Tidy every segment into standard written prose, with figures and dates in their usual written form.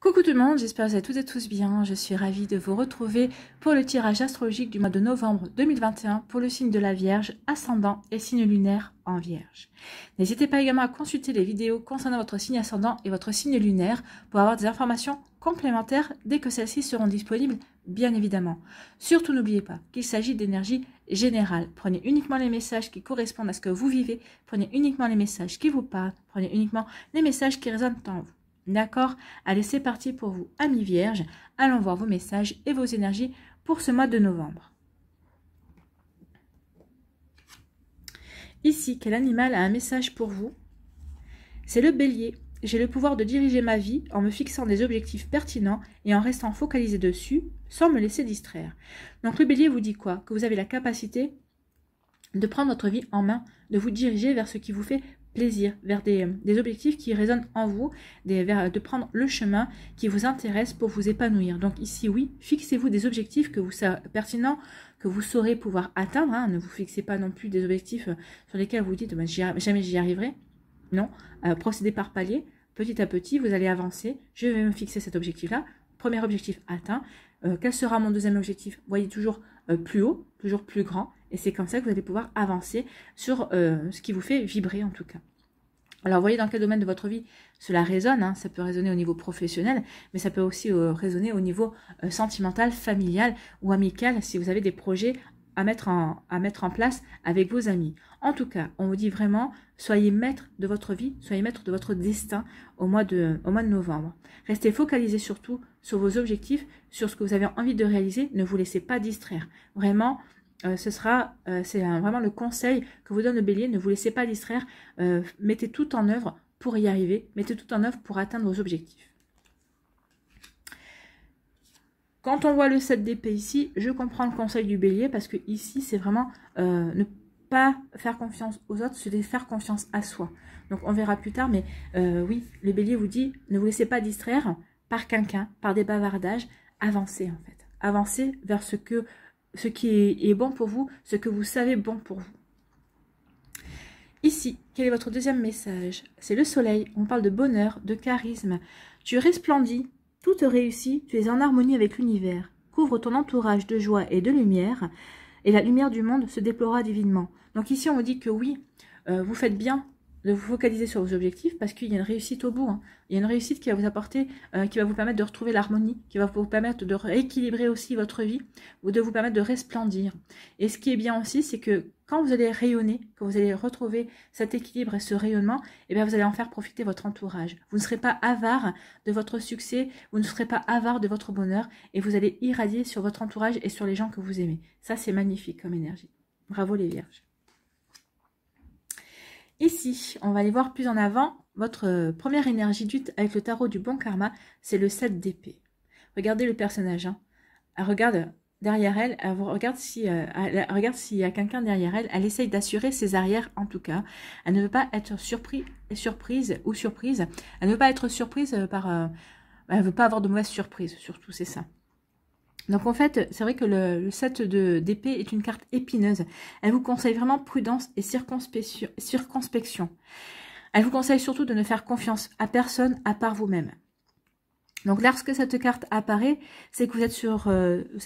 Coucou tout le monde, j'espère que vous allez toutes et tous bien. Je suis ravie de vous retrouver pour le tirage astrologique du mois de novembre 2021 pour le signe de la Vierge, ascendant et signe lunaire en Vierge. N'hésitez pas également à consulter les vidéos concernant votre signe ascendant et votre signe lunaire pour avoir des informations complémentaires dès que celles-ci seront disponibles, bien évidemment. Surtout n'oubliez pas qu'il s'agit d'énergie générale. Prenez uniquement les messages qui correspondent à ce que vous vivez, prenez uniquement les messages qui vous parlent, prenez uniquement les messages qui résonnent en vous. D'accord? Allez, c'est parti pour vous, amis vierges. Allons voir vos messages et vos énergies pour ce mois de novembre. Ici, quel animal a un message pour vous? C'est le bélier. J'ai le pouvoir de diriger ma vie en me fixant des objectifs pertinents et en restant focalisé dessus sans me laisser distraire. Donc le bélier vous dit quoi? Que vous avez la capacité de prendre votre vie en main, de vous diriger vers ce qui vous fait plaisir, vers des objectifs qui résonnent en vous, de prendre le chemin qui vous intéresse pour vous épanouir. Donc ici, oui, fixez-vous des objectifs que vous pertinents, que vous saurez pouvoir atteindre. Hein. Ne vous fixez pas non plus des objectifs sur lesquels vous dites jamais j'y arriverai. Non, procédez par palier. Petit à petit, vous allez avancer. Je vais me fixer cet objectif-là. Premier objectif atteint. Quel sera mon deuxième objectif? Voyez toujours plus haut, toujours plus grand. Et c'est comme ça que vous allez pouvoir avancer sur ce qui vous fait vibrer en tout cas. Alors, voyez dans quel domaine de votre vie cela résonne. Hein. Ça peut résonner au niveau professionnel, mais ça peut aussi résonner au niveau sentimental, familial ou amical si vous avez des projets à mettre en place avec vos amis. En tout cas, on vous dit vraiment, soyez maître de votre vie, soyez maître de votre destin au mois de novembre. Restez focalisés surtout sur vos objectifs, sur ce que vous avez envie de réaliser. Ne vous laissez pas distraire. Vraiment, c'est vraiment le conseil que vous donne le bélier. Ne vous laissez pas distraire. Mettez tout en œuvre pour y arriver. Mettez tout en œuvre pour atteindre vos objectifs. Quand on voit le 7 d'épée ici, je comprends le conseil du bélier parce que ici, c'est vraiment ne pas faire confiance aux autres, c'est de faire confiance à soi. Donc, on verra plus tard, mais oui, le bélier vous dit, ne vous laissez pas distraire par quelqu'un, par des bavardages. Avancez, en fait. Avancez vers ce qui est bon pour vous, ce que vous savez bon pour vous. Ici, quel est votre deuxième message? C'est le soleil. On parle de bonheur, de charisme. Tu resplendis. Tout te réussit, tu es en harmonie avec l'univers. Couvre ton entourage de joie et de lumière, et la lumière du monde se déploiera divinement. Donc ici, on vous dit que oui, vous faites bien de vous focaliser sur vos objectifs, parce qu'il y a une réussite au bout. Hein. Il y a une réussite qui va vous apporter, qui va vous permettre de retrouver l'harmonie, qui va vous permettre de rééquilibrer aussi votre vie, ou de vous permettre de resplendir. Et ce qui est bien aussi, c'est que quand vous allez rayonner, quand vous allez retrouver cet équilibre et ce rayonnement, eh bien vous allez en faire profiter votre entourage. Vous ne serez pas avare de votre succès, vous ne serez pas avare de votre bonheur, et vous allez irradier sur votre entourage et sur les gens que vous aimez. Ça, c'est magnifique comme énergie. Bravo les vierges. Ici, on va aller voir plus en avant votre première énergie dite avec le tarot du bon karma, c'est le 7 d'épée. Regardez le personnage. Hein. Elle regarde derrière elle, elle regarde s'il y a quelqu'un derrière elle. Elle essaye d'assurer ses arrières en tout cas. Elle ne veut pas être surprise. Elle ne veut pas être surprise par... elle ne veut pas avoir de mauvaises surprises, surtout c'est ça. Donc en fait, c'est vrai que le 7 d'épée est une carte épineuse. Elle vous conseille vraiment prudence et circonspection. Elle vous conseille surtout de ne faire confiance à personne à part vous-même. Donc lorsque cette carte apparaît, c'est que vous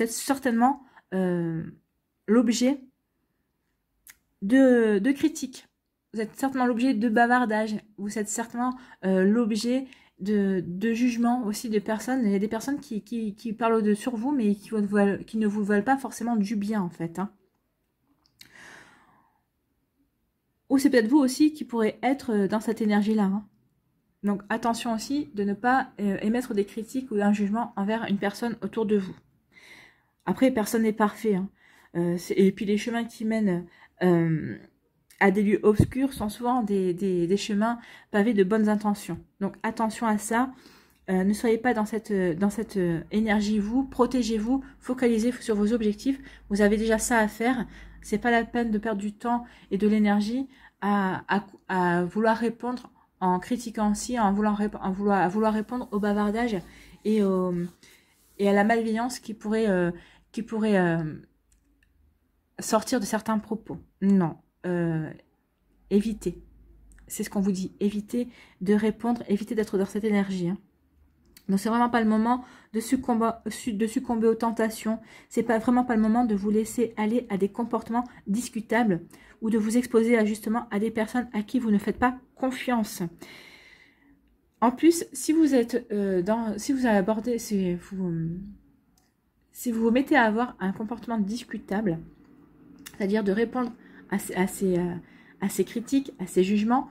êtes certainement l'objet de critiques. Vous êtes certainement l'objet de bavardages. Vous êtes certainement l'objet de jugement aussi de personnes. Il y a des personnes qui parlent sur vous, mais qui ne vous veulent pas forcément du bien, en fait. Hein. Ou c'est peut-être vous aussi qui pourrez être dans cette énergie-là. Hein. Donc, attention aussi de ne pas émettre des critiques ou un jugement envers une personne autour de vous. Après, personne n'est parfait. Hein. Et puis, les chemins qui mènent... à des lieux obscurs sont souvent des chemins pavés de bonnes intentions. Donc attention à ça, ne soyez pas dans cette énergie, vous, protégez-vous, focalisez sur vos objectifs, vous avez déjà ça à faire, c'est pas la peine de perdre du temps et de l'énergie à vouloir répondre en critiquant aussi, à vouloir répondre au bavardage et à la malveillance qui pourrait sortir de certains propos. Non. Évitez. C'est ce qu'on vous dit. Évitez de répondre, évitez d'être dans cette énergie. Hein. Donc, c'est vraiment pas le moment de succomber aux tentations. C'est vraiment pas le moment de vous laisser aller à des comportements discutables ou de vous exposer justement à des personnes à qui vous ne faites pas confiance. En plus, si vous êtes si vous abordez, si vous vous mettez à avoir un comportement discutable, c'est-à-dire de répondre à ces critiques, à ces jugements,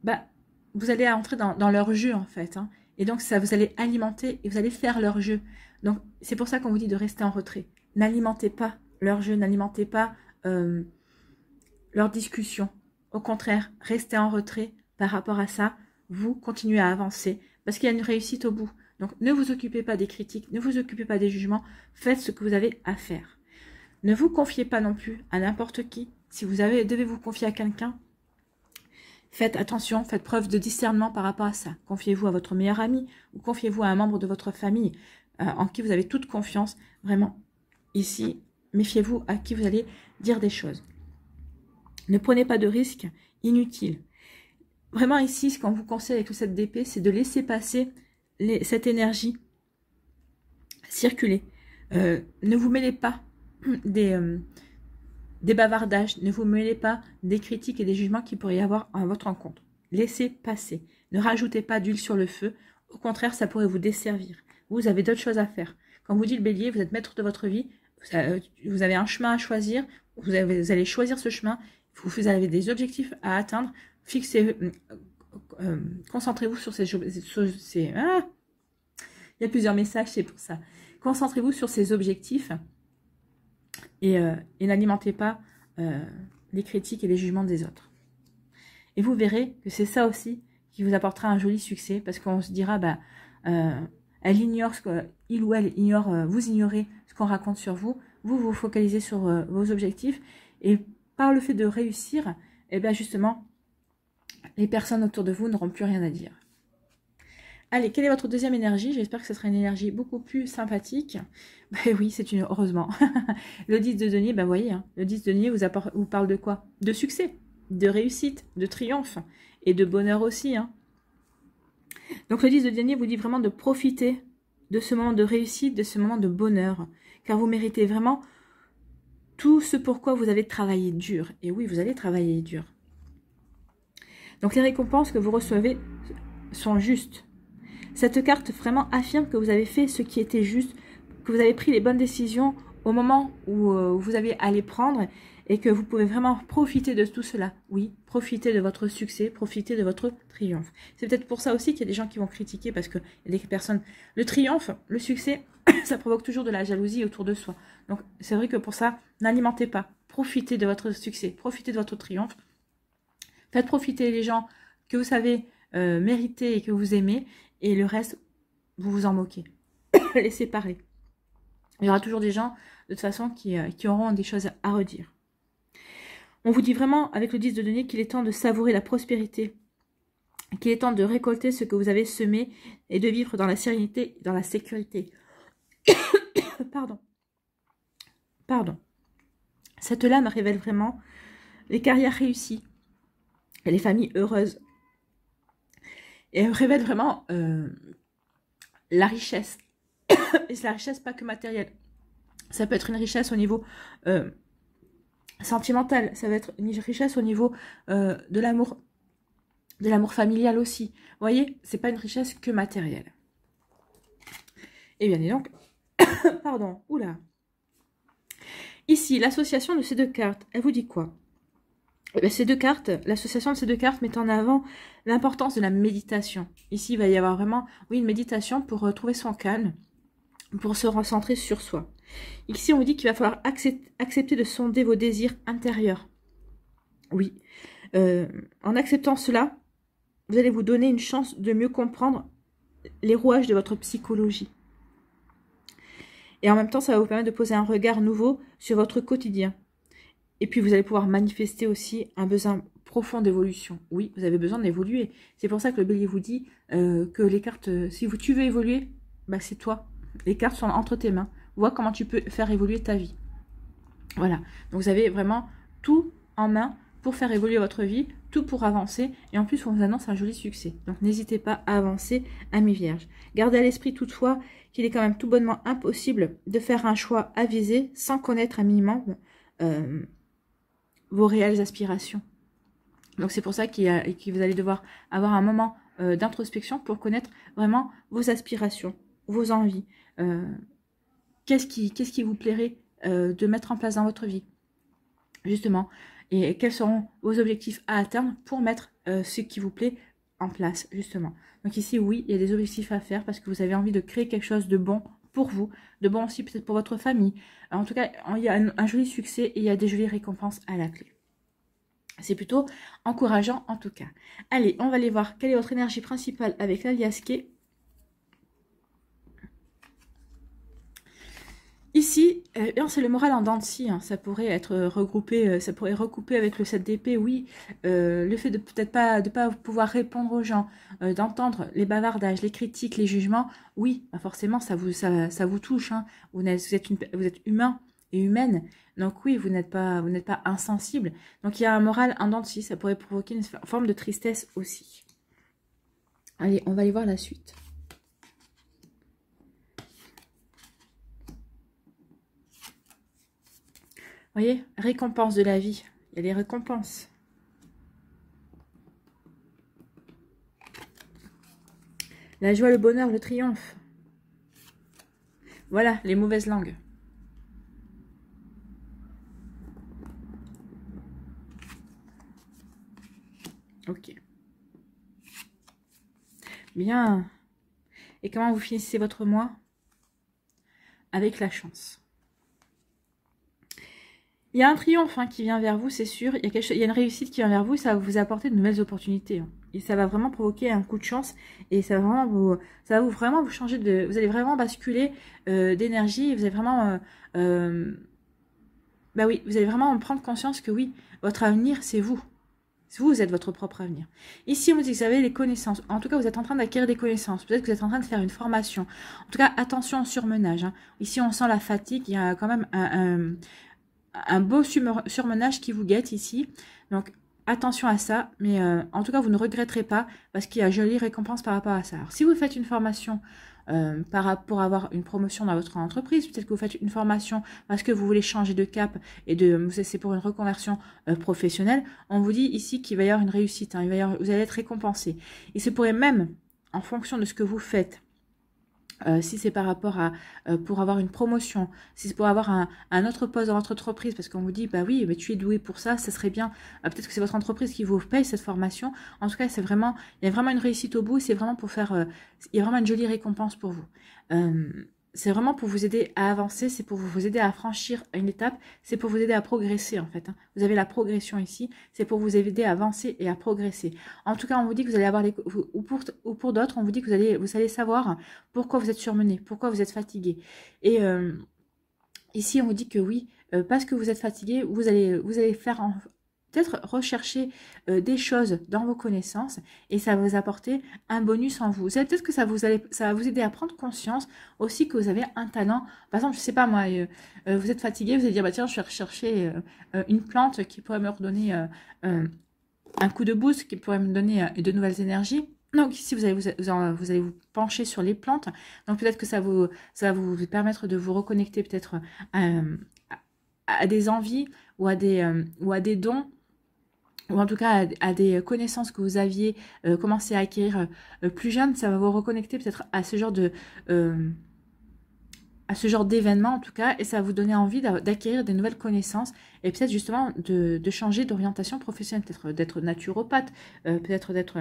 bah, vous allez entrer dans leur jeu en fait. Hein. Et donc, ça, vous allez alimenter et vous allez faire leur jeu. Donc, c'est pour ça qu'on vous dit de rester en retrait. N'alimentez pas leur jeu, n'alimentez pas leur discussion. Au contraire, restez en retrait par rapport à ça. Vous continuez à avancer parce qu'il y a une réussite au bout. Donc, ne vous occupez pas des critiques, ne vous occupez pas des jugements. Faites ce que vous avez à faire. Ne vous confiez pas non plus à n'importe qui. Si vous devez vous confier à quelqu'un, faites attention, faites preuve de discernement par rapport à ça. Confiez-vous à votre meilleur ami ou confiez-vous à un membre de votre famille en qui vous avez toute confiance. Vraiment, ici, méfiez-vous à qui vous allez dire des choses. Ne prenez pas de risques inutiles. Vraiment ici, ce qu'on vous conseille avec cette d'épée, c'est de laisser passer cette énergie circuler. Ne vous mêlez pas des bavardages, ne vous mêlez pas des critiques et des jugements qu'il pourrait y avoir à votre encontre. Laissez passer. Ne rajoutez pas d'huile sur le feu. Au contraire, ça pourrait vous desservir. Vous avez d'autres choses à faire. Quand vous dites le bélier, vous êtes maître de votre vie, vous avez un chemin à choisir, vous allez choisir ce chemin, vous avez des objectifs à atteindre, concentrez-vous sur il y a plusieurs messages, c'est pour ça. Concentrez-vous sur ces objectifs et n'alimentez pas les critiques et les jugements des autres. Et vous verrez que c'est ça aussi qui vous apportera un joli succès, parce qu'on se dira, elle ignore il ou elle ignore, vous ignorez ce qu'on raconte sur vous, vous vous focalisez sur vos objectifs, et par le fait de réussir, et bien justement, les personnes autour de vous n'auront plus rien à dire. Allez, quelle est votre deuxième énergie? J'espère que ce sera une énergie beaucoup plus sympathique. Ben oui, c'est heureusement. Le 10 de denier, vous voyez, hein, le 10 de denier vous parle de quoi? De succès, de réussite, de triomphe et de bonheur aussi. Hein. Donc le 10 de denier vous dit vraiment de profiter de ce moment de réussite, de ce moment de bonheur, car vous méritez vraiment tout ce pourquoi vous avez travaillé dur. Et oui, vous allez travailler dur. Donc les récompenses que vous recevez sont justes. Cette carte vraiment affirme que vous avez fait ce qui était juste, que vous avez pris les bonnes décisions au moment où vous aviez à les prendre et que vous pouvez vraiment profiter de tout cela. Oui, profiter de votre succès, profiter de votre triomphe. C'est peut-être pour ça aussi qu'il y a des gens qui vont critiquer parce que il y a des personnes... Le triomphe, le succès, ça provoque toujours de la jalousie autour de soi. Donc c'est vrai que pour ça, n'alimentez pas. Profitez de votre succès, profitez de votre triomphe. Faites profiter les gens que vous savez mériter et que vous aimez. Et le reste, vous vous en moquez. Laissez parler. Il y aura toujours des gens, de toute façon, qui auront des choses à redire. On vous dit vraiment, avec le 10 de denier, qu'il est temps de savourer la prospérité. Qu'il est temps de récolter ce que vous avez semé et de vivre dans la sérénité, dans la sécurité. Pardon. Cette lame révèle vraiment les carrières réussies et les familles heureuses. Et elle révèle vraiment la richesse. Et c'est la richesse pas que matérielle. Ça peut être une richesse au niveau sentimental. Ça va être une richesse au niveau de l'amour familial aussi. Vous voyez, c'est pas une richesse que matérielle. Et bien, et donc, pardon, oula. Ici, l'association de ces deux cartes, elle vous dit quoi? Eh bien, ces deux cartes, l'association de ces deux cartes met en avant l'importance de la méditation. Ici, il va y avoir vraiment, oui, une méditation pour trouver son calme, pour se recentrer sur soi. Ici, on vous dit qu'il va falloir accepter de sonder vos désirs intérieurs. Oui. En acceptant cela, vous allez vous donner une chance de mieux comprendre les rouages de votre psychologie. Et en même temps, ça va vous permettre de poser un regard nouveau sur votre quotidien. Et puis, vous allez pouvoir manifester aussi un besoin profond d'évolution. Oui, vous avez besoin d'évoluer. C'est pour ça que le bélier vous dit que les cartes, si tu veux évoluer, bah, c'est toi. Les cartes sont entre tes mains. Vois comment tu peux faire évoluer ta vie. Voilà. Donc, vous avez vraiment tout en main pour faire évoluer votre vie, tout pour avancer. Et en plus, on vous annonce un joli succès. Donc, n'hésitez pas à avancer, amis vierges. Gardez à l'esprit toutefois qu'il est quand même tout bonnement impossible de faire un choix avisé sans connaître un minimum vos réelles aspirations. Donc, c'est pour ça que vous allez devoir avoir un moment d'introspection pour connaître vraiment vos aspirations, vos envies. Qu'est-ce qui vous plairait de mettre en place dans votre vie, justement, et quels seront vos objectifs à atteindre pour mettre ce qui vous plaît en place, justement. Donc ici, oui, il y a des objectifs à faire parce que vous avez envie de créer quelque chose de bon pour vous, de bon aussi peut-être pour votre famille. En tout cas, il y a un joli succès et il y a des jolies récompenses à la clé. C'est plutôt encourageant en tout cas. Allez, on va aller voir quelle est votre énergie principale avec l'alias K. Ici, c'est le moral en dents de scie, hein. Ça pourrait être regroupé, ça pourrait recouper avec le 7 d'épée, oui. Le fait de peut-être pas pouvoir répondre aux gens, d'entendre les bavardages, les critiques, les jugements, oui, bah forcément ça vous touche, hein. Vous êtes humain et humaine, donc oui, vous n'êtes pas insensible. Donc il y a un moral en dents de scie, ça pourrait provoquer une forme de tristesse aussi. Allez, on va aller voir la suite. Vous voyez, récompense de la vie. Il y a des récompenses. La joie, le bonheur, le triomphe. Voilà, les mauvaises langues. Ok. Bien. Et comment vous finissez votre mois? Avec la chance. Il y a un triomphe qui vient vers vous, c'est sûr. Il y a une réussite qui vient vers vous et ça va vous apporter de nouvelles opportunités. Et ça va vraiment provoquer un coup de chance et ça va vraiment vous changer de... Vous allez vraiment basculer d'énergie. Vous allez vraiment... bah oui, vous allez vraiment prendre conscience que oui, votre avenir, c'est vous. Vous êtes votre propre avenir. Ici, on vous dit que vous avez les connaissances. En tout cas, vous êtes en train d'acquérir des connaissances. Peut-être que vous êtes en train de faire une formation. En tout cas, attention au surmenage. Ici, on sent la fatigue. Il y a quand même un beau surmenage qui vous guette ici. Donc, attention à ça. Mais en tout cas, vous ne regretterez pas parce qu'il y a jolie récompense par rapport à ça. Alors, si vous faites une formation pour avoir une promotion dans votre entreprise, peut-être que vous faites une formation parce que vous voulez changer de cap et c'est pour une reconversion professionnelle, on vous dit ici qu'il va y avoir une réussite. Vous allez être récompensé. Et c'est pourrait même, en fonction de ce que vous faites, si c'est par rapport à pour avoir une promotion, si c'est pour avoir un autre poste dans votre entreprise, parce qu'on vous dit bah oui, mais tu es doué pour ça, ça serait bien. Peut-être que c'est votre entreprise qui vous paye cette formation. En tout cas, il y a vraiment une réussite au bout. C'est vraiment pour faire, il y a vraiment une jolie récompense pour vous. C'est vraiment pour vous aider à avancer, c'est pour vous aider à franchir une étape, c'est pour vous aider à progresser en fait. Vous avez la progression ici, c'est pour vous aider à avancer et à progresser. En tout cas, on vous dit que vous allez avoir ou pour d'autres, on vous dit que vous allez savoir pourquoi vous êtes surmené, pourquoi vous êtes fatigué. Et ici, on vous dit que oui, parce que vous êtes fatigué, vous allez faire peut-être rechercher des choses dans vos connaissances et ça va vous apporter un bonus en vous. Peut-être que ça va vous aider à prendre conscience aussi que vous avez un talent. Par exemple, je sais pas moi, vous êtes fatigué, vous allez dire bah tiens, je vais rechercher une plante qui pourrait me redonner un coup de boost, qui pourrait me donner de nouvelles énergies. Donc ici, vous allez vous pencher sur les plantes. Donc peut-être que ça va vous permettre de vous reconnecter peut-être à des envies ou à des dons, ou en tout cas à des connaissances que vous aviez commencé à acquérir plus jeune. Ça va vous reconnecter peut-être à ce genre d'événement en tout cas, et ça va vous donner envie d'acquérir des nouvelles connaissances et peut-être justement de changer d'orientation professionnelle, peut-être d'être naturopathe, peut-être d'être...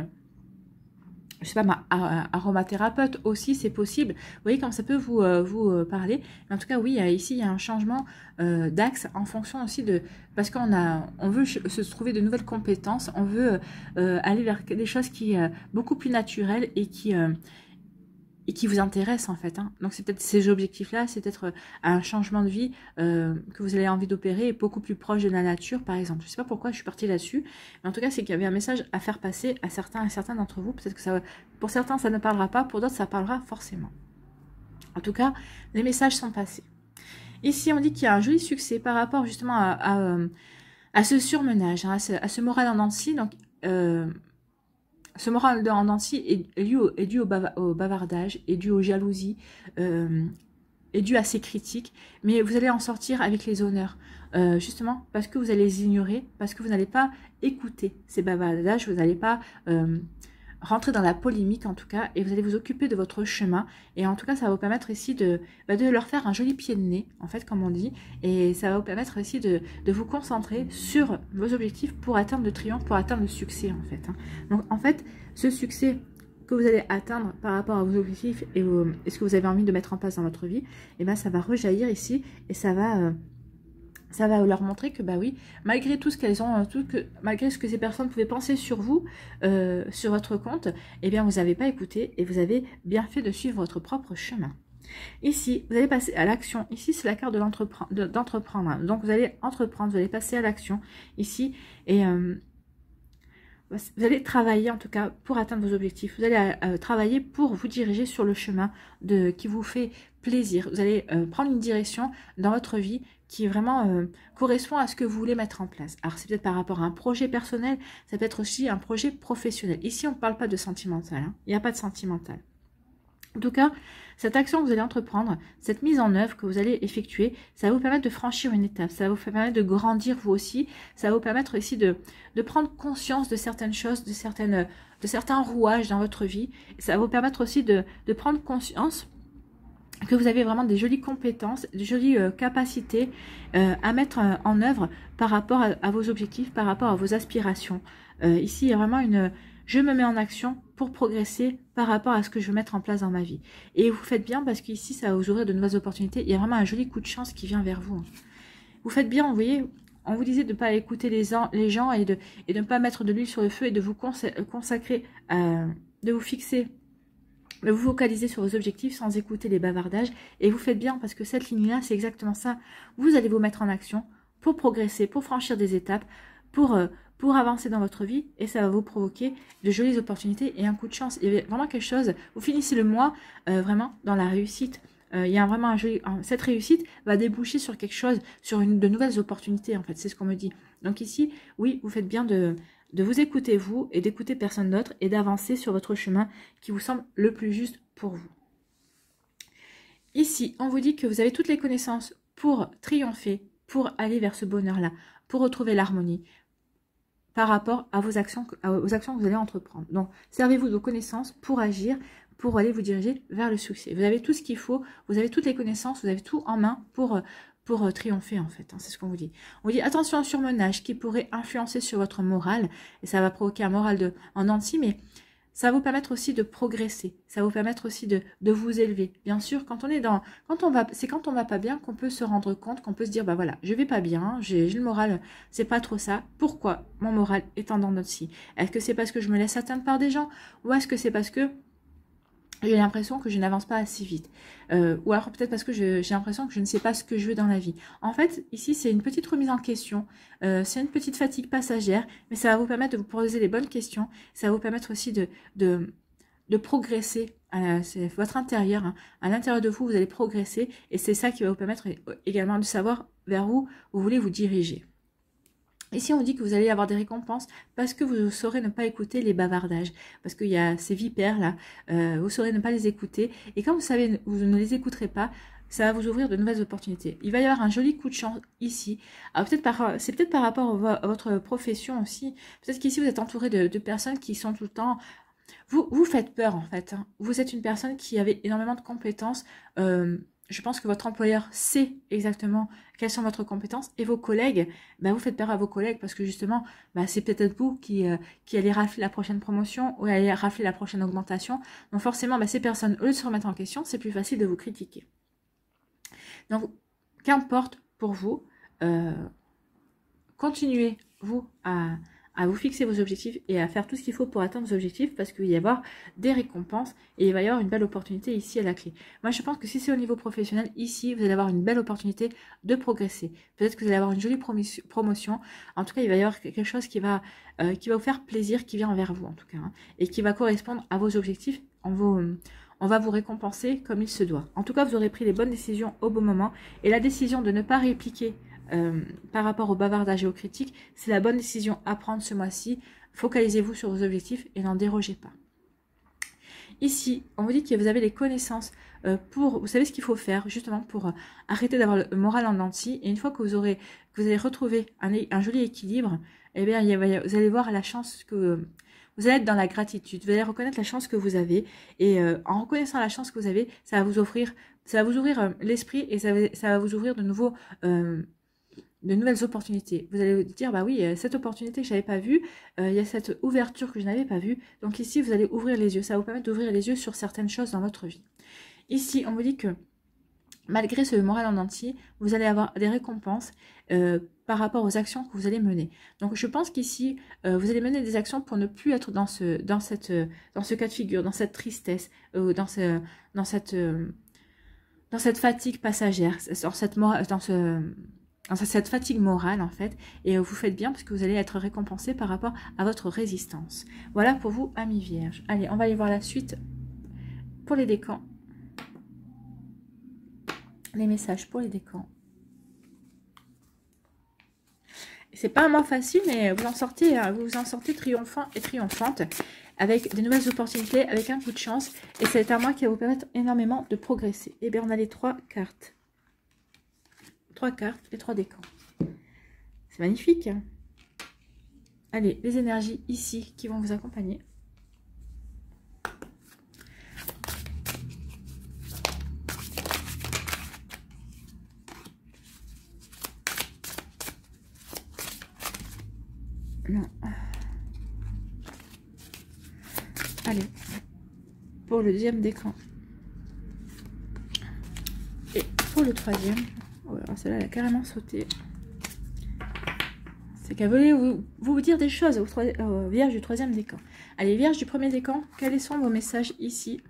je sais pas, aromathérapeute aussi, c'est possible. Vous voyez comme ça peut vous parler. Mais en tout cas, oui, ici, il y a un changement d'axe en fonction aussi de... Parce on veut se trouver de nouvelles compétences, on veut aller vers des choses qui beaucoup plus naturelles et qui vous intéressent en fait. Donc c'est peut-être ces objectifs-là, c'est peut-être un changement de vie que vous avez envie d'opérer, beaucoup plus proche de la nature par exemple. Je ne sais pas pourquoi je suis partie là-dessus, mais en tout cas c'est qu'il y avait un message à faire passer à certains d'entre vous. Peut-être que pour certains ça ne parlera pas, pour d'autres ça parlera forcément. En tout cas, les messages sont passés. Ici on dit qu'il y a un joli succès par rapport justement à ce surmenage, hein, à ce moral en dents de scie. Donc, ce moral en dents de scie est dû au bavardage, est dû aux jalousies, est dû à ces critiques, mais vous allez en sortir avec les honneurs, justement parce que vous allez les ignorer, parce que vous n'allez pas écouter ces bavardages, vous n'allez pas rentrer dans la polémique en tout cas, et vous allez vous occuper de votre chemin, et en tout cas ça va vous permettre ici de leur faire un joli pied de nez, en fait comme on dit, et ça va vous permettre aussi de vous concentrer sur vos objectifs pour atteindre le triomphe, pour atteindre le succès en fait, hein. Donc en fait, ce succès que vous allez atteindre par rapport à vos objectifs et ce que vous avez envie de mettre en place dans votre vie, et bien ça va rejaillir ici, et ça va leur montrer que bah oui, malgré tout ce qu'elles ont, malgré ce que ces personnes pouvaient penser sur vous, sur votre compte, eh bien vous n'avez pas écouté et vous avez bien fait de suivre votre propre chemin. Ici, vous allez passer à l'action. Ici, c'est la carte de d'entreprendre. Donc vous allez entreprendre, vous allez passer à l'action ici, et vous allez travailler en tout cas pour atteindre vos objectifs. Vous allez travailler pour vous diriger sur le chemin qui vous fait plaisir. Vous allez prendre une direction dans votre vie qui vraiment correspond à ce que vous voulez mettre en place. Alors c'est peut-être par rapport à un projet personnel, ça peut être aussi un projet professionnel. Ici on ne parle pas de sentimental, hein. Il n'y a pas de sentimental. En tout cas, cette action que vous allez entreprendre, cette mise en œuvre que vous allez effectuer, ça va vous permettre de franchir une étape, ça va vous permettre de grandir vous aussi, ça va vous permettre aussi de prendre conscience de certaines choses, de certains rouages dans votre vie. Ça va vous permettre aussi de prendre conscience que vous avez vraiment des jolies compétences, des jolies capacités à mettre en œuvre par rapport à vos objectifs, par rapport à vos aspirations. Ici, il y a vraiment je me mets en action pour progresser par rapport à ce que je veux mettre en place dans ma vie. Et vous faites bien parce qu'ici, ça va vous ouvrir de nouvelles opportunités. Il y a vraiment un joli coup de chance qui vient vers vous. Vous faites bien, vous voyez, on vous disait de ne pas écouter les gens et de ne pas mettre de l'huile sur le feu et de vous consacrer, de vous fixer, de vous focaliser sur vos objectifs sans écouter les bavardages. Et vous faites bien parce que cette ligne-là, c'est exactement ça. Vous allez vous mettre en action pour progresser, pour franchir des étapes, pour avancer dans votre vie, et ça va vous provoquer de jolies opportunités et un coup de chance. Il y a vraiment quelque chose, vous finissez le mois vraiment dans la réussite. Il y a vraiment cette réussite va déboucher sur quelque chose, sur de nouvelles opportunités en fait, c'est ce qu'on me dit. Donc ici, oui, vous faites bien de vous écouter vous et d'écouter personne d'autre et d'avancer sur votre chemin qui vous semble le plus juste pour vous. Ici, on vous dit que vous avez toutes les connaissances pour triompher, pour aller vers ce bonheur-là, pour retrouver l'harmonie par rapport à vos actions que vous allez entreprendre. Donc, servez-vous de vos connaissances pour agir, pour aller vous diriger vers le succès. Vous avez tout ce qu'il faut, vous avez toutes les connaissances, vous avez tout en main pour triompher en fait, hein, c'est ce qu'on vous dit. On vous dit attention au surmenage qui pourrait influencer sur votre morale, et ça va provoquer un moral en dents de scie, mais ça va vous permettre aussi de progresser, ça va vous permettre aussi de vous élever. Bien sûr, c'est quand on va pas bien qu'on peut se rendre compte, qu'on peut se dire, bah voilà, je vais pas bien, j'ai le moral, c'est pas trop ça. Pourquoi mon moral est en dents de scie? Est-ce que c'est parce que je me laisse atteindre par des gens, ou est-ce que c'est parce que j'ai l'impression que je n'avance pas assez vite, ou alors peut-être parce que j'ai l'impression que je ne sais pas ce que je veux dans la vie. En fait, ici, c'est une petite remise en question, c'est une petite fatigue passagère, mais ça va vous permettre de vous poser les bonnes questions, ça va vous permettre aussi de progresser, c'est votre intérieur, hein. À l'intérieur de vous, vous allez progresser, et c'est ça qui va vous permettre également de savoir vers où vous voulez vous diriger. Ici, on dit que vous allez avoir des récompenses parce que vous saurez ne pas écouter les bavardages. Parce qu'il y a ces vipères-là, vous saurez ne pas les écouter. Et quand vous savez, vous ne les écouterez pas, ça va vous ouvrir de nouvelles opportunités. Il va y avoir un joli coup de chance ici. Alors c'est peut-être par rapport à votre profession aussi. Peut-être qu'ici, vous êtes entouré de personnes qui sont tout le temps... Vous faites peur, en fait, hein. Vous êtes une personne qui avait énormément de compétences. Je pense que votre employeur sait exactement quelles sont votre compétences, et vos collègues, bah, vous faites peur à vos collègues parce que justement, bah, c'est peut-être vous qui allez rafler la prochaine promotion ou allez rafler la prochaine augmentation. Donc forcément, bah, ces personnes, au lieu de se remettre en question, c'est plus facile de vous critiquer. Donc, qu'importe pour vous, continuez, vous, à vous fixer vos objectifs et à faire tout ce qu'il faut pour atteindre vos objectifs, parce qu'il va y avoir des récompenses et il va y avoir une belle opportunité ici à la clé. Moi, je pense que si c'est au niveau professionnel, ici, vous allez avoir une belle opportunité de progresser. Peut-être que vous allez avoir une jolie promotion. En tout cas, il va y avoir quelque chose qui va vous faire plaisir, qui vient vers vous, en tout cas, hein, et qui va correspondre à vos objectifs. On va vous récompenser comme il se doit. En tout cas, vous aurez pris les bonnes décisions au bon moment, et la décision de ne pas répliquer par rapport au bavardage et aux critiques, c'est la bonne décision à prendre ce mois-ci. Focalisez-vous sur vos objectifs et n'en dérogez pas. Ici, on vous dit que vous avez les connaissances vous savez ce qu'il faut faire justement pour arrêter d'avoir le moral en dents de scie. Et une fois que vous allez retrouver un joli équilibre, eh bien, vous allez voir la chance que vous allez être dans la gratitude. Vous allez reconnaître la chance que vous avez. Et en reconnaissant la chance que vous avez, ça va vous ouvrir l'esprit et ça va vous ouvrir de nouvelles opportunités. Vous allez vous dire, bah oui, cette opportunité que je n'avais pas vue, il y a cette ouverture que je n'avais pas vue. Donc ici, vous allez ouvrir les yeux. Ça va vous permettre d'ouvrir les yeux sur certaines choses dans votre vie. Ici, on vous dit que malgré ce moral en entier, vous allez avoir des récompenses par rapport aux actions que vous allez mener. Donc je pense qu'ici, vous allez mener des actions pour ne plus être dans ce cas de figure, dans cette tristesse, dans cette fatigue passagère, dans cette fatigue morale en fait, et vous faites bien parce que vous allez être récompensé par rapport à votre résistance. Voilà pour vous, amis vierges. Allez, on va aller voir la suite pour les décans. Les messages pour les décans. C'est pas un mois facile, mais vous en sortez triomphant et triomphante, avec des nouvelles opportunités, avec un coup de chance, et c'est un mois qui va vous permettre énormément de progresser. Et bien on a les 3 cartes. 3 cartes, les 3 décans. C'est magnifique. Hein. Allez, les énergies ici qui vont vous accompagner. Non. Allez, pour le deuxième décan. Et pour le troisième. Oh, celle-là, elle a carrément sauté. C'est qu'elle voulait vous dire des choses aux vierges du troisième décan. Allez, vierges du premier décan, quels sont vos messages ici?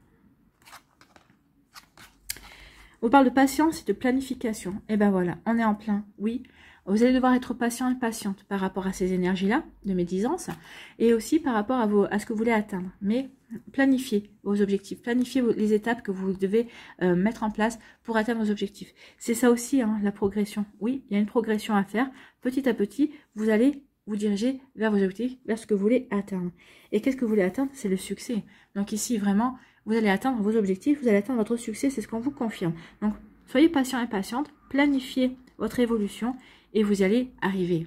On parle de patience et de planification. Et ben voilà, on est en plein, oui. Vous allez devoir être patient et patiente par rapport à ces énergies-là de médisance et aussi par rapport à ce que vous voulez atteindre. Mais planifiez vos objectifs, planifiez les étapes que vous devez mettre en place pour atteindre vos objectifs. C'est ça aussi, hein, la progression. Oui, il y a une progression à faire. Petit à petit, vous allez vous diriger vers vos objectifs, vers ce que vous voulez atteindre. Et qu'est-ce que vous voulez atteindre? C'est le succès. Donc ici, vraiment, vous allez atteindre vos objectifs, vous allez atteindre votre succès, c'est ce qu'on vous confirme. Donc, soyez patient et patiente, planifiez votre évolution et vous y allez arriver.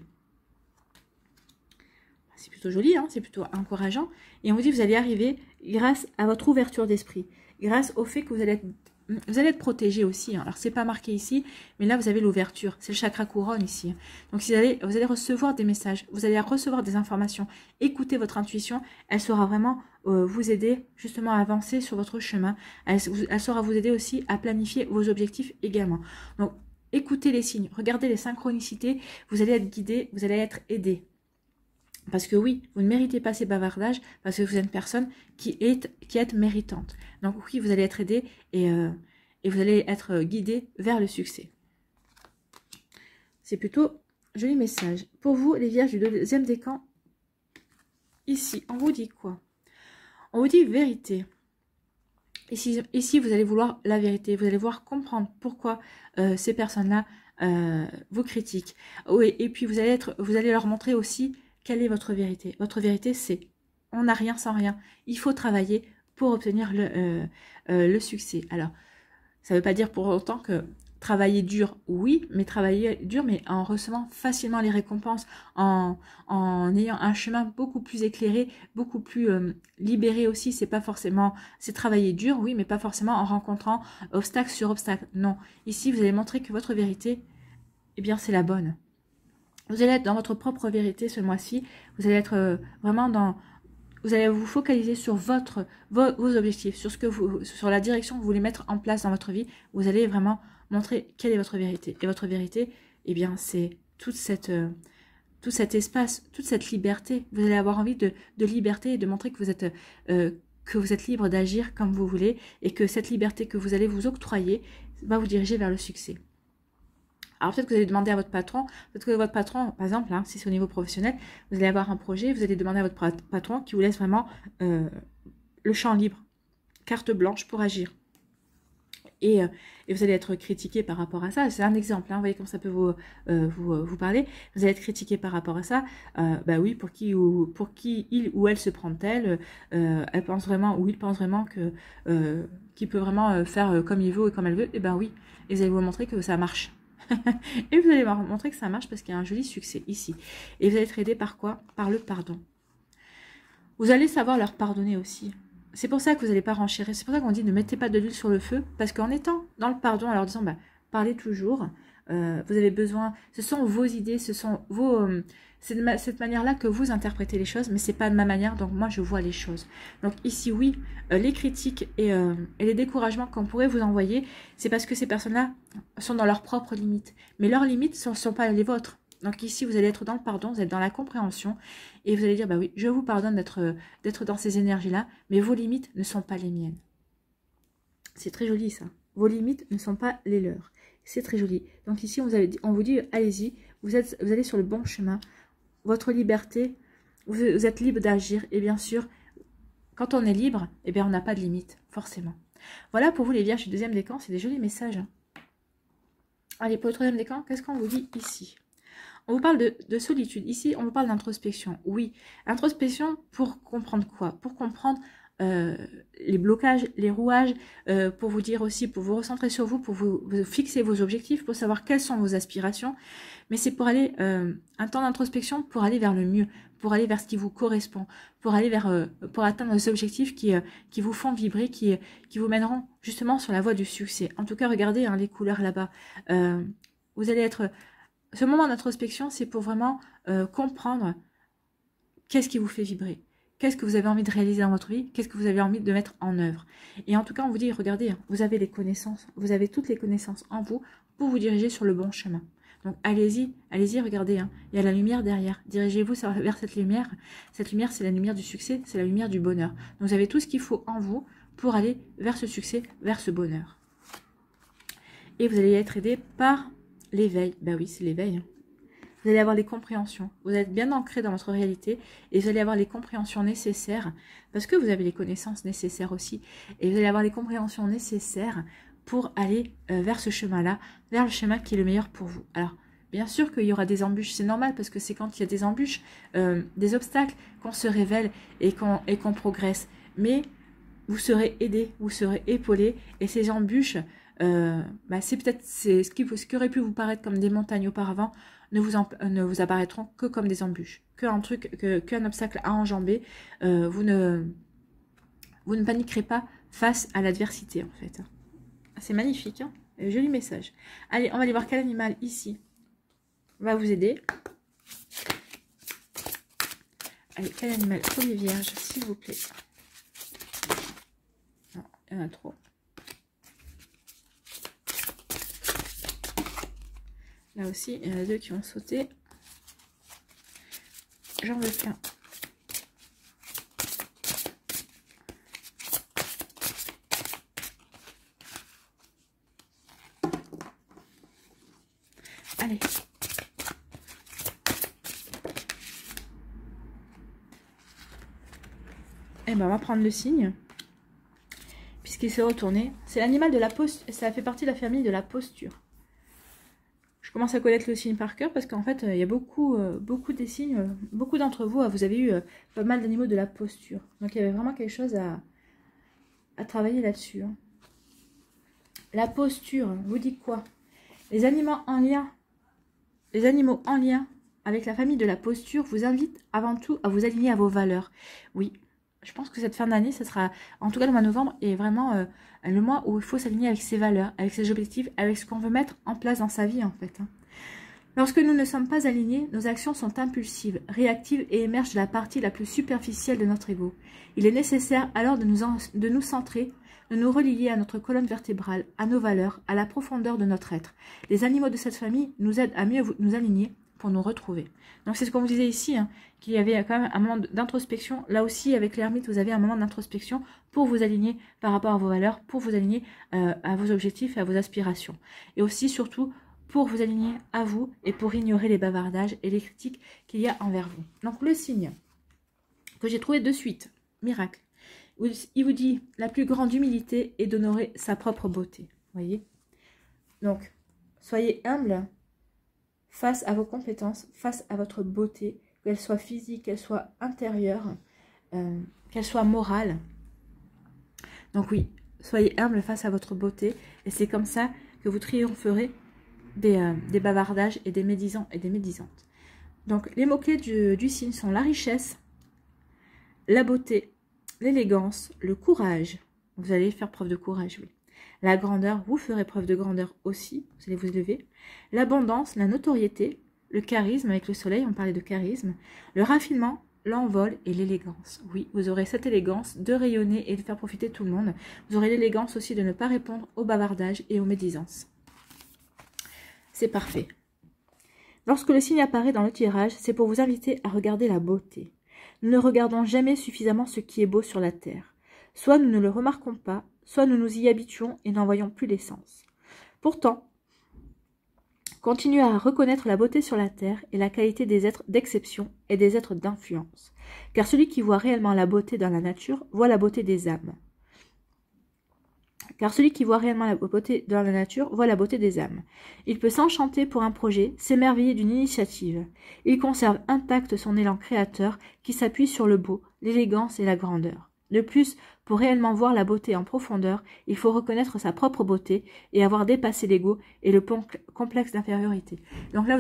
C'est plutôt joli, hein, c'est plutôt encourageant. Et on vous dit que vous allez arriver grâce à votre ouverture d'esprit, grâce au fait que vous allez être protégé aussi. Hein. Alors, c'est pas marqué ici, mais là, vous avez l'ouverture. C'est le chakra couronne ici. Donc, vous allez recevoir des messages, vous allez recevoir des informations. Écoutez votre intuition, elle saura vraiment vous aider justement à avancer sur votre chemin. Elle saura vous aider aussi à planifier vos objectifs également. Donc, écoutez les signes, regardez les synchronicités, vous allez être guidé, vous allez être aidé. Parce que oui, vous ne méritez pas ces bavardages, parce que vous êtes une personne qui est méritante. Donc oui, vous allez être aidé et vous allez être guidé vers le succès. C'est plutôt joli message. Pour vous, les vierges du deuxième décan, ici, on vous dit quoi? On vous dit vérité. Ici, vous allez vouloir la vérité, vous allez vouloir comprendre pourquoi ces personnes-là vous critiquent. Oui, et puis vous allez leur montrer aussi quelle est votre vérité. Votre vérité, c'est on n'a rien sans rien. Il faut travailler pour obtenir le succès. Alors, ça ne veut pas dire pour autant que travailler dur, oui, mais travailler dur, mais en recevant facilement les récompenses, en ayant un chemin beaucoup plus éclairé, beaucoup plus libéré aussi. C'est pas forcément, c'est travailler dur, oui, mais pas forcément en rencontrant obstacle sur obstacle. Non, ici, vous allez montrer que votre vérité, eh bien, c'est la bonne. Vous allez être dans votre propre vérité ce mois-ci. Vous allez être vraiment dans... Vous allez vous focaliser sur vos objectifs, sur la direction que vous voulez mettre en place dans votre vie. Vous allez vraiment montrer quelle est votre vérité. Et votre vérité, eh bien, c'est tout cet espace, toute cette liberté. Vous allez avoir envie de liberté et de montrer que vous êtes libre d'agir comme vous voulez et que cette liberté que vous allez vous octroyer va vous diriger vers le succès. Alors peut-être que vous allez demander à votre patron, peut-être que votre patron, par exemple, hein, si c'est au niveau professionnel, vous allez avoir un projet, vous allez demander à votre patron qui vous laisse vraiment le champ libre, carte blanche pour agir. et vous allez être critiqué par rapport à ça. C'est un exemple, hein, vous voyez comme ça peut vous parler. Vous allez être critiqué par rapport à ça. Bah oui, pour qui il ou elle se prend-elle, elle pense vraiment, ou il pense vraiment que qu'il peut vraiment faire comme il veut et comme elle veut. Et ben oui, et vous allez vous montrer que ça marche. Et vous allez leur montrer que ça marche parce qu'il y a un joli succès ici. Et vous allez être aidé par quoi? Par le pardon. Vous allez savoir leur pardonner aussi. C'est pour ça que vous n'allez pas renchérir. C'est pour ça qu'on dit ne mettez pas de l'huile sur le feu. Parce qu'en étant dans le pardon, en leur disant bah, parlez toujours, vous avez besoin, ce sont vos idées, ce sont vos... c'est de cette manière-là que vous interprétez les choses, mais c'est pas de ma manière, donc moi je vois les choses. Donc ici, oui, les critiques et les découragements qu'on pourrait vous envoyer, c'est parce que ces personnes-là sont dans leurs propres limites. Mais leurs limites ne sont pas les vôtres. Donc ici, vous allez être dans le pardon, vous êtes dans la compréhension, et vous allez dire, bah oui, je vous pardonne d'être dans ces énergies-là, mais vos limites ne sont pas les miennes. C'est très joli ça. Vos limites ne sont pas les leurs. C'est très joli. Donc ici, on vous dit, allez-y, vous allez sur le bon chemin. Votre liberté, vous êtes libre d'agir. Et bien sûr, quand on est libre, eh bien, on n'a pas de limite, forcément. Voilà pour vous les vierges du deuxième décan, c'est des jolis messages. Allez, pour le troisième décan, qu'est-ce qu'on vous dit ici? On vous parle de solitude. Ici, on vous parle d'introspection. Oui, introspection pour comprendre quoi? Pour comprendre les blocages, les rouages, pour vous dire aussi, pour vous recentrer sur vous, pour vous fixer vos objectifs, pour savoir quelles sont vos aspirations. Mais c'est pour aller, un temps d'introspection pour aller vers le mieux, pour aller vers ce qui vous correspond, pour aller vers, pour atteindre les objectifs qui vous font vibrer, qui vous mèneront justement sur la voie du succès. En tout cas, regardez hein, les couleurs là-bas. Vous allez être... Ce moment d'introspection, c'est pour vraiment comprendre qu'est-ce qui vous fait vibrer. Qu'est-ce que vous avez envie de réaliser dans votre vie? Qu'est-ce que vous avez envie de mettre en œuvre? Et en tout cas, on vous dit, regardez, vous avez les connaissances, vous avez toutes les connaissances en vous pour vous diriger sur le bon chemin. Donc allez-y, regardez, hein, il y a la lumière derrière. Dirigez-vous vers cette lumière. Cette lumière, c'est la lumière du succès, c'est la lumière du bonheur. Donc vous avez tout ce qu'il faut en vous pour aller vers ce succès, vers ce bonheur. Et vous allez être aidé par l'éveil. Ben oui, c'est l'éveil. Hein. Vous allez avoir les compréhensions. Vous êtes bien ancré dans votre réalité et vous allez avoir les compréhensions nécessaires parce que vous avez les connaissances nécessaires aussi. Et vous allez avoir les compréhensions nécessaires pour aller vers ce chemin-là, vers le chemin qui est le meilleur pour vous. Alors, bien sûr qu'il y aura des embûches, c'est normal parce que c'est quand il y a des embûches, des obstacles, qu'on se révèle et qu'on progresse. Mais vous serez aidé, vous serez épaulé et ces embûches, bah c'est peut-être ce qui aurait pu vous paraître comme des montagnes auparavant, ne vous apparaîtront que comme des embûches, qu'un obstacle à enjamber. Vous ne paniquerez pas face à l'adversité en fait. C'est magnifique, hein, joli message. Allez, on va aller voir quel animal ici va vous aider. Allez, quel animal pour les vierges, s'il vous plaît. Non, il y en a trop. Là aussi, il y en a deux qui ont sauté. J'en veux qu'un. Allez. Et ben on va prendre le signe. Puisqu'il s'est retourné. C'est l'animal de la posture. Ça fait partie de la famille de la posture. Je commence à connaître le signe par cœur parce qu'en fait, il y a beaucoup des signes, beaucoup d'entre vous, vous avez eu pas mal d'animaux de la posture. Donc, il y avait vraiment quelque chose à travailler là-dessus. Hein. La posture, vous dit quoi? Les animaux en lien avec la famille de la posture vous invitent avant tout à vous aligner à vos valeurs. Oui, je pense que cette fin d'année, ce sera, en tout cas le mois de novembre, est vraiment le mois où il faut s'aligner avec ses valeurs, avec ses objectifs, avec ce qu'on veut mettre en place dans sa vie en fait. Hein. Lorsque nous ne sommes pas alignés, nos actions sont impulsives, réactives et émergent de la partie la plus superficielle de notre ego. Il est nécessaire alors de nous centrer, de nous relier à notre colonne vertébrale, à nos valeurs, à la profondeur de notre être. Les animaux de cette famille nous aident à mieux nous aligner pour nous retrouver. Donc c'est ce qu'on vous disait ici, hein, qu'il y avait quand même un moment d'introspection. Là aussi, avec l'ermite, vous avez un moment d'introspection pour vous aligner par rapport à vos valeurs, pour vous aligner à vos objectifs et à vos aspirations. Et aussi, surtout, pour vous aligner à vous et pour ignorer les bavardages et les critiques qu'il y a envers vous. Donc le signe que j'ai trouvé de suite, miracle. Il vous dit, la plus grande humilité est d'honorer sa propre beauté. voyez. Donc, soyez humble face à vos compétences, face à votre beauté, qu'elle soit physique, qu'elle soit intérieure, qu'elle soit morale. Donc oui, soyez humble face à votre beauté, et c'est comme ça que vous triompherez des bavardages et des médisants et des médisantes. Donc les mots-clés du signe sont la richesse, la beauté, l'élégance, le courage. Vous allez faire preuve de courage, oui. La grandeur, vous ferez preuve de grandeur aussi, vous allez vous élever. L'abondance, la notoriété, le charisme avec le soleil, on parlait de charisme. Le raffinement, l'envol et l'élégance. Oui, vous aurez cette élégance de rayonner et de faire profiter tout le monde. Vous aurez l'élégance aussi de ne pas répondre aux bavardages et aux médisances. C'est parfait. Lorsque le signe apparaît dans le tirage, c'est pour vous inviter à regarder la beauté. Nous ne regardons jamais suffisamment ce qui est beau sur la terre. Soit nous ne le remarquons pas, soit nous nous y habituons et n'en voyons plus l'essence. Pourtant, continuez à reconnaître la beauté sur la terre et la qualité des êtres d'exception et des êtres d'influence. Car celui qui voit réellement la beauté dans la nature voit la beauté des âmes. Car celui qui voit réellement la beauté dans la nature voit la beauté des âmes. Il peut s'enchanter pour un projet, s'émerveiller d'une initiative. Il conserve intact son élan créateur qui s'appuie sur le beau, l'élégance et la grandeur. De plus, pour réellement voir la beauté en profondeur, il faut reconnaître sa propre beauté et avoir dépassé l'ego et le complexe d'infériorité. Donc là,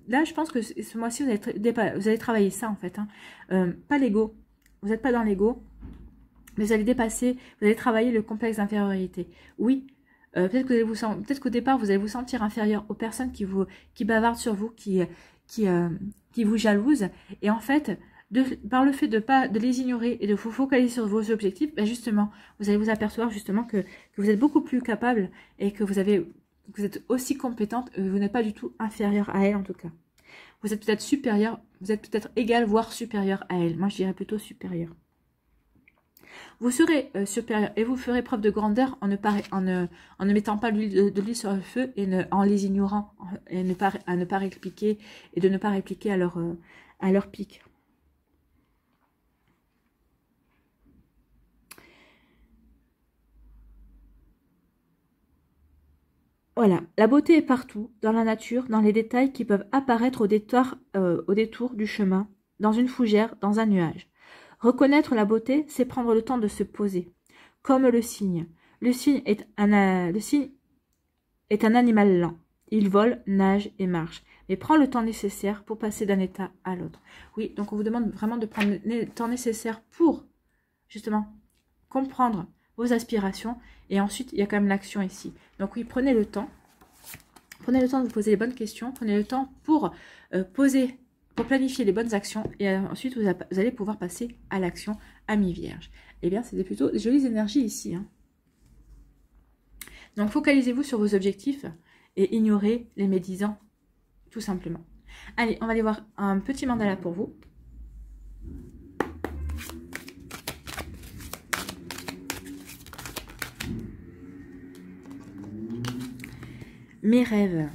là, je pense que ce mois-ci, vous allez travailler ça en fait. Pas l'ego. Vous n'êtes pas dans l'ego. Mais vous allez dépasser, vous allez travailler le complexe d'infériorité. Oui, peut-être qu'au départ, vous allez vous sentir inférieur aux personnes qui bavardent sur vous, qui vous jalousent. Et en fait, par le fait de les ignorer et de vous focaliser sur vos objectifs, ben justement, vous allez vous apercevoir justement que vous êtes beaucoup plus capable et que vous êtes aussi compétente, vous n'êtes pas du tout inférieur à elle en tout cas. Vous êtes peut-être supérieur, vous êtes peut-être égal, voire supérieur à elle. Moi, je dirais plutôt supérieur. Vous serez supérieur et vous ferez preuve de grandeur en ne mettant pas de l'huile sur le feu et en les ignorant et à ne pas répliquer et de ne pas répliquer à leur pic. Voilà, la beauté est partout, dans la nature, dans les détails qui peuvent apparaître au détour du chemin, dans une fougère, dans un nuage. Reconnaître la beauté, c'est prendre le temps de se poser, comme le cygne. Le cygne est un animal lent. Il vole, nage et marche, mais prend le temps nécessaire pour passer d'un état à l'autre. Oui, donc on vous demande vraiment de prendre le temps nécessaire pour, justement, comprendre vos aspirations. Et ensuite, il y a quand même l'action ici. Donc oui, prenez le temps. Prenez le temps de vous poser les bonnes questions. Prenez le temps pour planifier les bonnes actions. Et ensuite, vous allez pouvoir passer à l'action à mi-vierge. Eh bien, c'était plutôt de jolies énergies ici. Donc, focalisez-vous sur vos objectifs et ignorez les médisants, tout simplement. Allez, on va aller voir un petit mandala pour vous. Mes rêves.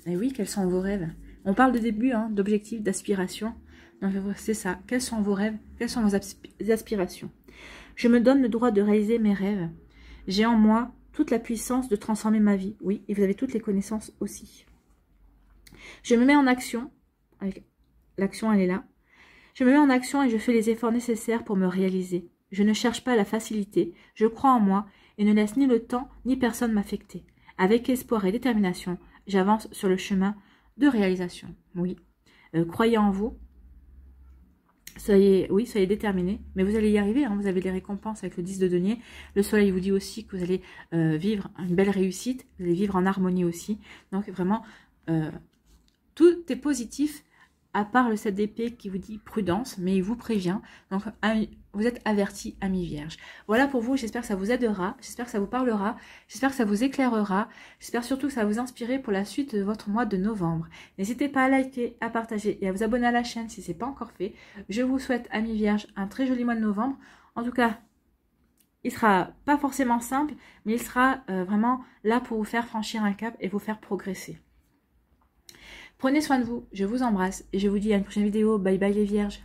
Et oui, quels sont vos rêves? On parle de début, d'objectifs, d'aspirations. C'est ça. Quels sont vos rêves? Quelles sont vos aspirations? Je me donne le droit de réaliser mes rêves. J'ai en moi toute la puissance de transformer ma vie. Oui, et vous avez toutes les connaissances aussi. Je me mets en action. L'action, elle est là. Je me mets en action et je fais les efforts nécessaires pour me réaliser. Je ne cherche pas la facilité. Je crois en moi et ne laisse ni le temps ni personne m'affecter. Avec espoir et détermination, j'avance sur le chemin de réalisation. Oui, croyez en vous. Soyez déterminés, mais vous allez y arriver. Vous avez des récompenses avec le 10 de denier. Le soleil vous dit aussi que vous allez vivre une belle réussite. Vous allez vivre en harmonie aussi. Donc vraiment, tout est positif, à part le 7 d'épée qui vous dit prudence, mais il vous prévient. Donc, vous êtes avertis, amis vierges. Voilà pour vous, j'espère que ça vous aidera, j'espère que ça vous parlera, j'espère que ça vous éclairera, j'espère surtout que ça va vous inspirer pour la suite de votre mois de novembre. N'hésitez pas à liker, à partager et à vous abonner à la chaîne si ce n'est pas encore fait. Je vous souhaite, amis vierges, un très joli mois de novembre. En tout cas, il sera pas forcément simple, mais il sera vraiment là pour vous faire franchir un cap et vous faire progresser. Prenez soin de vous, je vous embrasse et je vous dis à une prochaine vidéo. Bye bye les vierges.